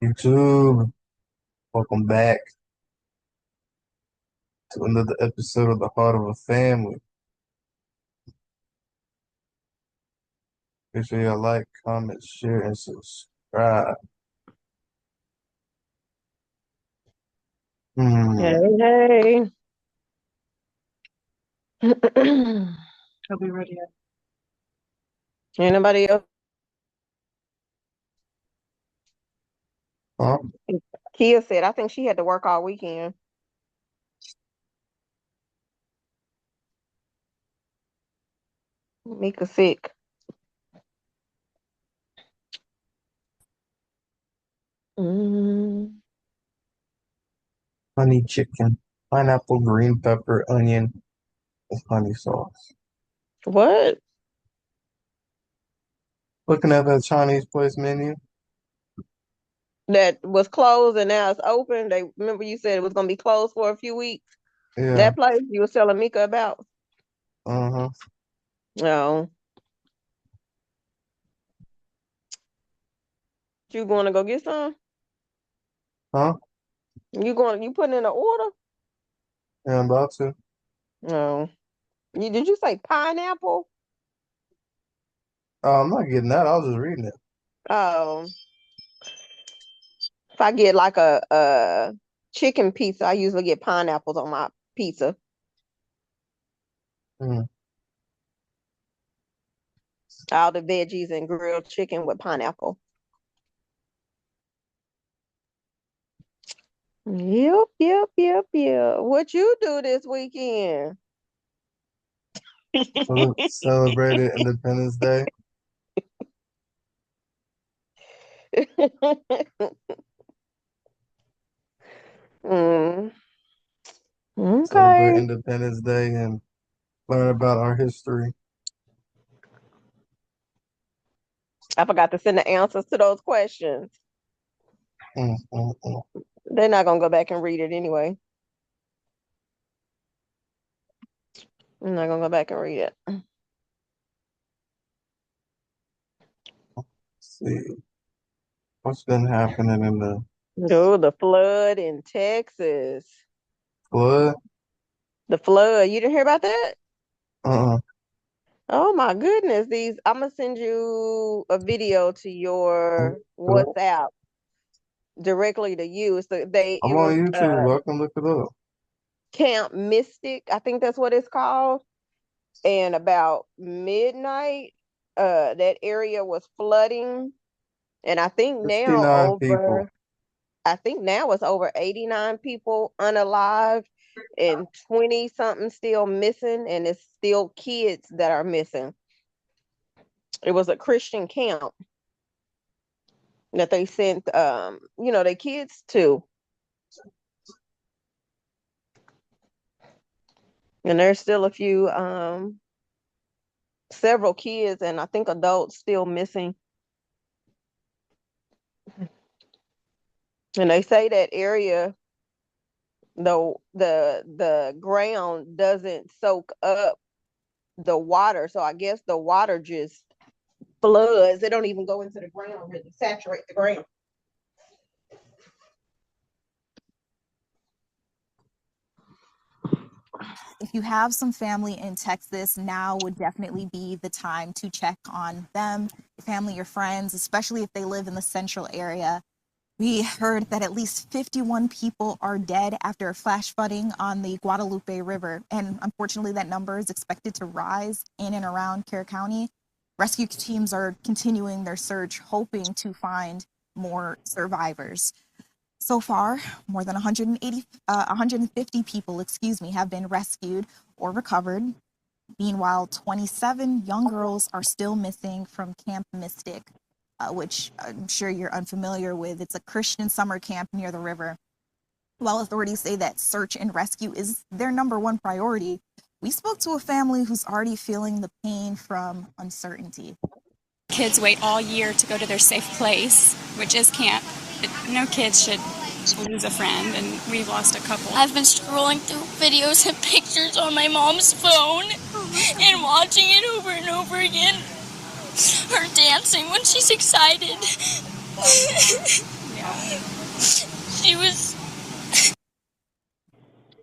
YouTube, welcome back to another episode of The Heart of a Family. Make sure y'all like, comment, share, and subscribe. Hey, Hmm. hey. He'll be ready at Anybody else? Huh? Kia said, I think she had to work all weekend. Mika sick. Mm, Honey chicken, pineapple, green pepper, onion, with honey sauce. what? Looking at that Chinese place menu. That was closed and now it's open. They remember you said it was gonna be closed for a few weeks. Yeah. That place you was telling Mika about. Uh-huh. No. You going to go get some? Huh? You putting in an order? Yeah, I'm about to. No. Did you say pineapple? Oh, I'm not getting that. I was just reading it. Um, if I get like a chicken pizza, I usually get pineapples on my pizza. Hmm. All the veggies and grilled chicken with pineapple. Yep. What you do this weekend? Celebrated Independence Day. Mm, Celebrate okay. Independence Day and learn about our history. I forgot to send the answers to those questions. Mm. They're not gonna go back and read it anyway. I'm not gonna go back and read it. Let's see. What's been happening in the Oh, the flood in Texas. flood? The flood. You didn't hear about that? Uh-uh. Oh my goodness. I'm gonna send you a video to your WhatsApp directly to you. So I'm it on was YouTube. I can look it up. Camp Mystic, I think that's what it's called. And about midnight, that area was flooding. And Sixty-nine people. I think now it's over 89 people unalive and 20 something still missing, and it's still kids that are missing. It was a Christian camp that they sent their kids to. And there's still a few several kids and I think adults still missing. And they say that area, though, the ground doesn't soak up the water, so I guess the water just floods. It don't even go into the ground and saturate the ground. If you have some family in Texas, now would definitely be the time to check on them, your family, your friends, especially if they live in the central area. We heard that at least 51 people are dead after a flash flooding on the Guadalupe River. And unfortunately, that number is expected to rise in and around Kerr County. Rescue teams are continuing their search, hoping to find more survivors. So far, more than 150 people, have been rescued or recovered. Meanwhile, 27 young girls are still missing from Camp Mystic, which I'm sure you're unfamiliar with. It's a Christian summer camp near the river. While authorities say that search and rescue is their number one priority, we spoke to a family who's already feeling the pain from uncertainty. Kids wait all year to go to their safe place, which is camp. No kids should lose a friend, and we've lost a couple. I've been scrolling through videos and pictures on my mom's phone and watching it over and over again. Her dancing when she's excited. She was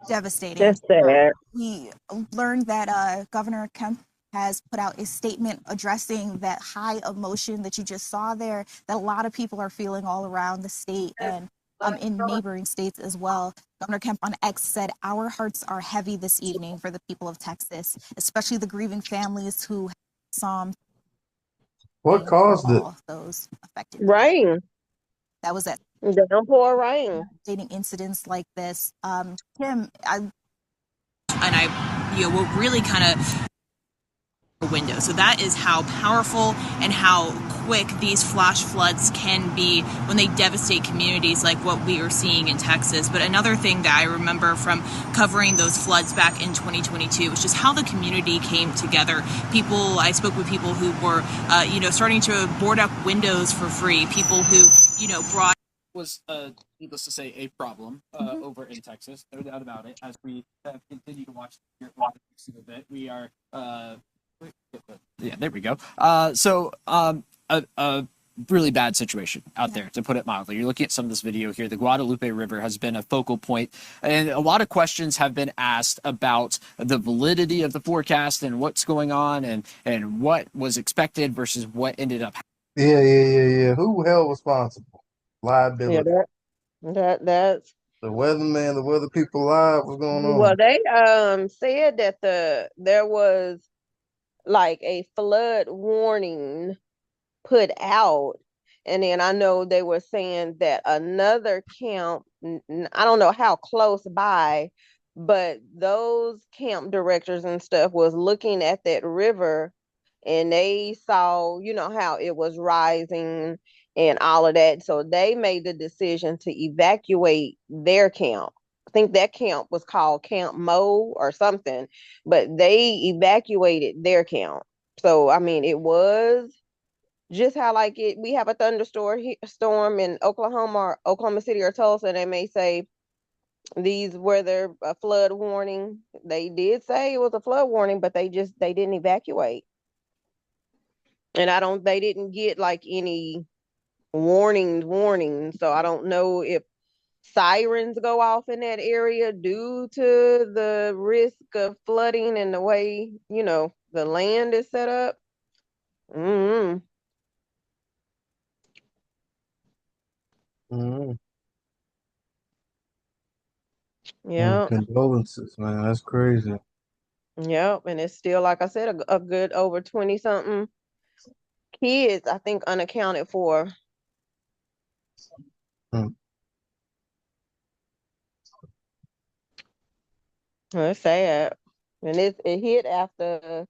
Devastating. That's sad. We learned that Governor Kemp has put out a statement addressing that high emotion that you just saw there, that a lot of people are feeling all around the state and in neighboring states as well. Governor Kemp on X said, "Our hearts are heavy this evening for the people of Texas, especially the grieving families who saw What caused it? all those affected." Rain. That was it. Downpour rain. Dating incidents like this. Kim, and what really kind of a window. So that is how powerful and how quick these flash floods can be when they devastate communities like what we are seeing in Texas. But another thing that I remember from covering those floods back in 2022 was just how the community came together. I spoke with people who were, starting to board up windows for free. People who, brought was, needless to say, a problem over in Texas. No doubt about it. As we continue to watch here a bit, we are. Yeah, there we go. A really bad situation out there, to put it mildly. You're looking at some of this video here. The Guadalupe River has been a focal point, and a lot of questions have been asked about the validity of the forecast and what's going on and what was expected versus what ended up happening. Yeah. Who held responsible? Liability. Yeah, that's The weatherman, the weather people lied. What's going on? well, they said that there was like a flood warning put out, and then I know they were saying that another camp, I don't know how close by, but those camp directors and stuff was looking at that river, and they saw, how it was rising and all of that, so they made the decision to evacuate their camp. I think that camp was called Camp Mo or something, but they evacuated their camp. So, I mean, it was just how we have a storm in Oklahoma or Oklahoma City or Tulsa, and they may say these were their flood warning. They did say it was a flood warning, but they didn't evacuate. And they didn't get any warnings. So I don't know if sirens go off in that area due to the risk of flooding and the way, the land is set up. Mm-hmm. Yeah. Condolences, man. That's crazy. Yep. And it's still, like I said, a good over 20 something kids, I think, unaccounted for. That's sad. And it hit after,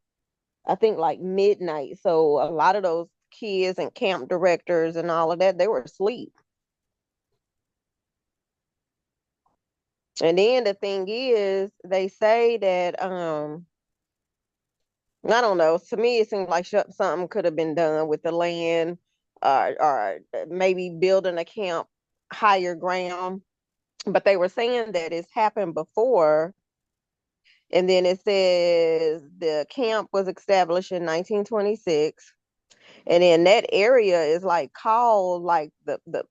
I think, midnight. So a lot of those kids and camp directors and all of that, they were asleep. And then the thing is, they say that, I don't know, to me, it seems like something could have been done with the land, or maybe building a camp higher ground. But they were saying that it's happened before. And then it says the camp was established in 1926. And then that area is called the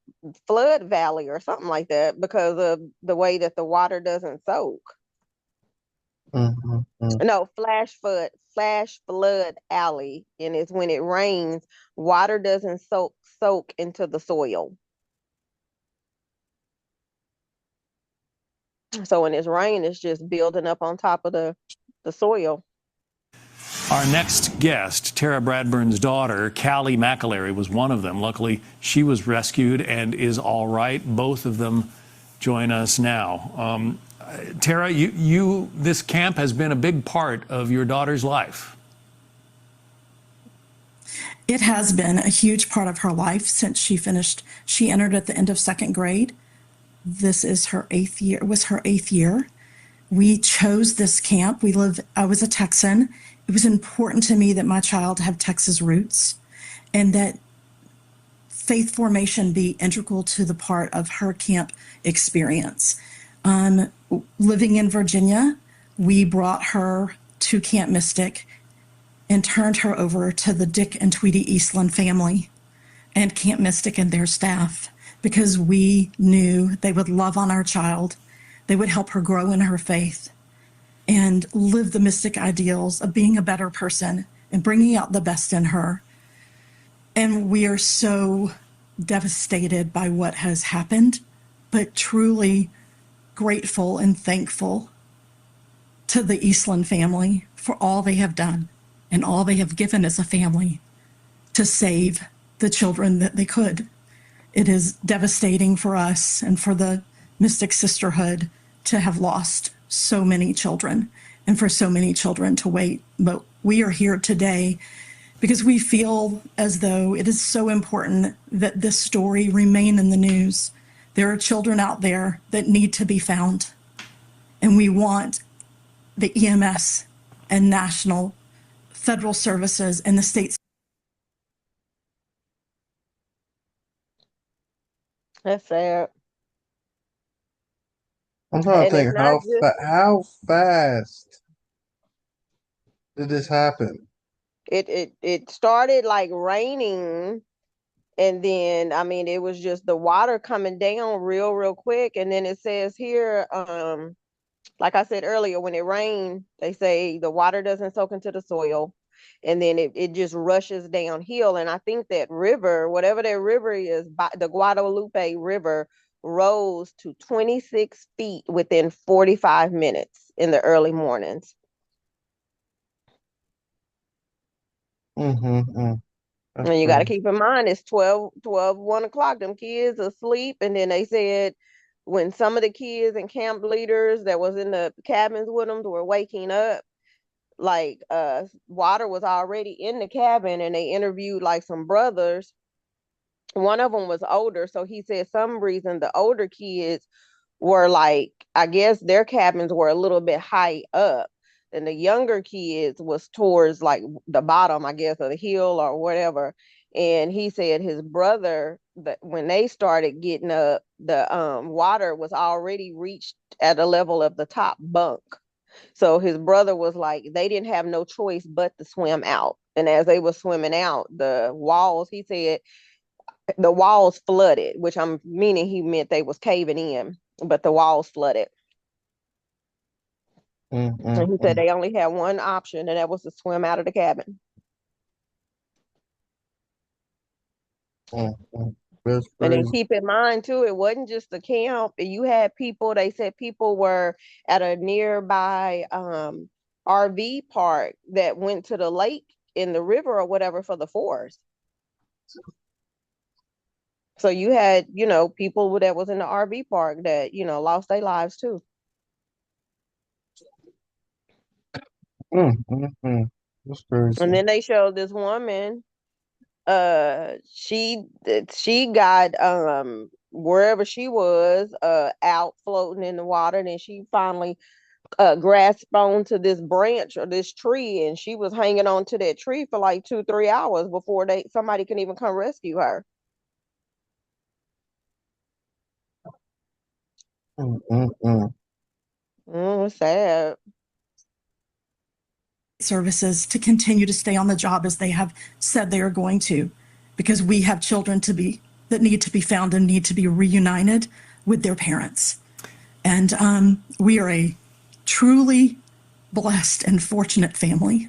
flood valley or something like that because of the way that the water doesn't soak. No, flash flood alley. And it's when it rains, water doesn't soak into the soil. So when it's rain, it's just building up on top of the soil. Our next guest, Tara Bradburn's daughter, Callie McAlery, was one of them. Luckily, she was rescued and is all right. Both of them join us now. Tara, this camp has been a big part of your daughter's life. It has been a huge part of her life since she entered at the end of second grade. This is her 8th year, was her 8th year. We chose this camp. I was a Texan. It was important to me that my child have Texas roots and that faith formation be integral to the part of her camp experience. Living in Virginia, we brought her to Camp Mystic and turned her over to the Dick and Tweety Eastland family and Camp Mystic and their staff. because we knew they would love on our child. They would help her grow in her faith and live the mystic ideals of being a better person and bringing out the best in her. And we are so devastated by what has happened, but truly grateful and thankful to the Eastland family for all they have done and all they have given as a family to save the children that they could. It is devastating for us and for the Mystic Sisterhood to have lost so many children and for so many children to wait. But we are here today because we feel as though it is so important that this story remain in the news. There are children out there that need to be found, and we want the EMS and national federal services and the states. That's sad. I'm trying to And it's think not just how fast did this happen? it started like raining, and then I mean it was just the water coming down real quick. And then it says here, like I said earlier, when it rained, they say the water doesn't soak into the soil, and then it just rushes downhill. And I think that river, whatever that river is, the Guadalupe River, rose to 26 feet within 45 minutes in the early mornings. Mm-hmm. And you got to keep in mind, it's 1 o'clock. Them kids asleep. And then they said when some of the kids and camp leaders that was in the cabins with them were waking up, like water was already in the cabin. And they interviewed like some brothers. One of them was older, so he said some reason the older kids were like, I guess their cabins were a little bit high up, and the younger kids was towards like the bottom, I guess, of the hill or whatever. And he said his brother, that when they started getting up, the water was already reached at a level of the top bunk. So his brother was like, they didn't have no choice but to swim out. And as they were swimming out, the walls, he said, the walls flooded, which I'm meaning he meant they was caving in, but the walls flooded. And he said they only had one option, and that was to swim out of the cabin. That's And then crazy. keep in mind too, it wasn't just the camp. You had people, they said people were at a nearby RV park that went to the lake in the river or whatever for the forest. So you had, people that was in the RV park that, lost their lives too. That's crazy. And then they showed this woman, she got wherever she was out floating in the water, and then she finally grasped onto this branch or this tree, and she was hanging on to that tree for like 2-3 hours before somebody can even come rescue her. Sad. Services to continue to stay on the job as they have said they are going to, because we have children that need to be found and need to be reunited with their parents. And we are a truly blessed and fortunate family,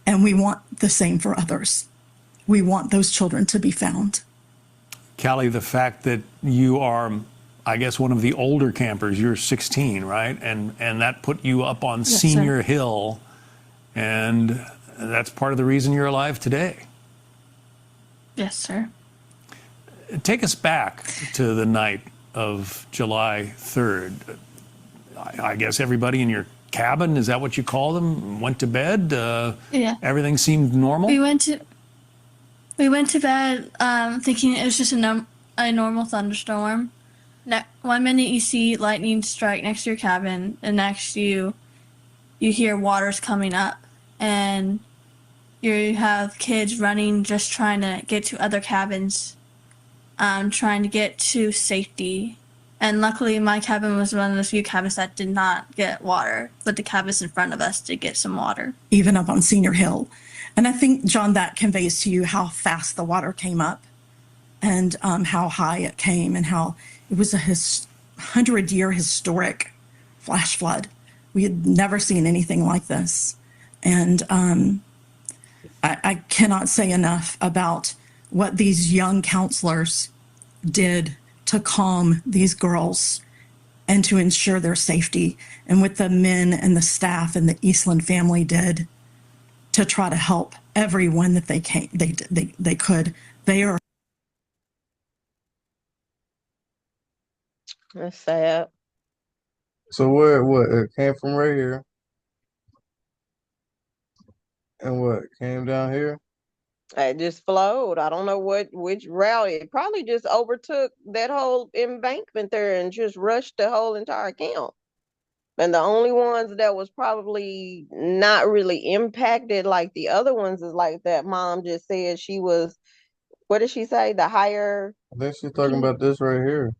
and we want the same for others. We want those children to be found. Callie, the fact that you are, I guess, one of the older campers, you're 16, right? And that put you up on Yes, Senior sir. Hill, and that's part of the reason you're alive today. Yes, sir. Take us back to the night of July 3rd. I guess everybody in your cabin, is that what you call them, went to bed? Yeah. Everything seemed normal? We went to bed thinking it was just a normal thunderstorm. 1 minute you see lightning strike next to your cabin, and next you hear waters coming up, and you have kids running, just trying to get to other cabins, trying to get to safety. And luckily my cabin was one of the few cabins that did not get water, but the cabins in front of us did get some water. Even up on Senior Hill. And I think, John, that conveys to you how fast the water came up. and how high it came and how it was a 100-year historic flash flood. We had never seen anything like this. And I cannot say enough about what these young counselors did to calm these girls and to ensure their safety, and what the men and the staff and the Eastland family did to try to help everyone that they could. They are. That's sad. So what it came from right here, and what came down here? It just flowed. I don't know which route. It probably just overtook that whole embankment there and just rushed the whole entire camp. And the only ones that was probably not really impacted like the other ones is like that mom just said she was, what did she say? I think she's talking about this right here.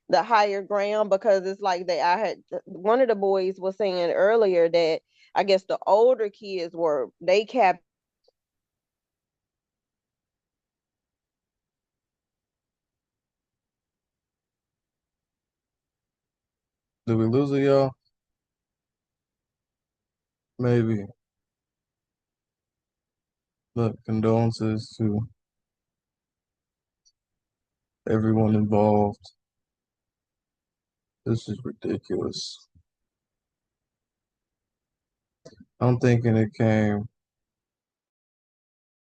The higher ground, because it's like I had one of the boys was saying earlier that I guess the older kids they kept. Did we lose it, y'all? Maybe. Look, condolences to everyone involved. This is ridiculous. I'm thinking it came